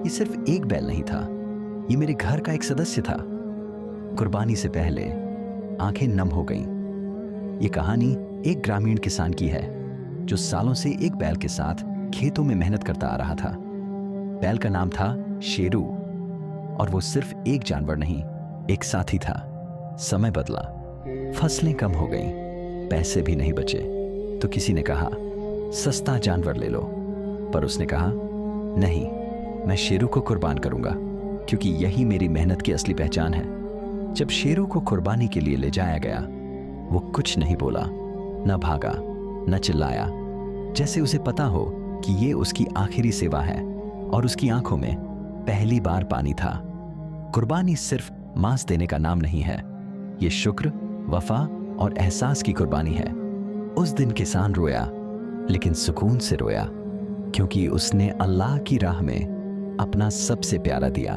ये सिर्फ एक बैल नहीं था, ये मेरे घर का एक सदस्य था। कुर्बानी से पहले आंखें नम हो गईं। ये कहानी एक ग्रामीण किसान की है जो सालों से एक बैल के साथ खेतों में मेहनत करता आ रहा था। बैल का नाम था शेरू, और वो सिर्फ एक जानवर नहीं, एक साथी था। समय बदला, फसलें कम हो गईं, पैसे भी नहीं बचे, तो किसी ने कहा सस्ता जानवर ले लो। पर उसने कहा नहीं, मैं शेरू को कुर्बान करूंगा, क्योंकि यही मेरी मेहनत की असली पहचान है। जब शेरू को कुर्बानी के लिए ले जाया गया, वो कुछ नहीं बोला, न भागा, न चिल्लाया, जैसे उसे पता हो कि ये उसकी आखिरी सेवा है। और उसकी आंखों में पहली बार पानी था। कुर्बानी सिर्फ मांस देने का नाम नहीं है, ये शुक्र, वफा और एहसास की कुर्बानी है। उस दिन किसान रोया, लेकिन सुकून से रोया, क्योंकि उसने अल्लाह की राह में अपना सबसे प्यारा दिया।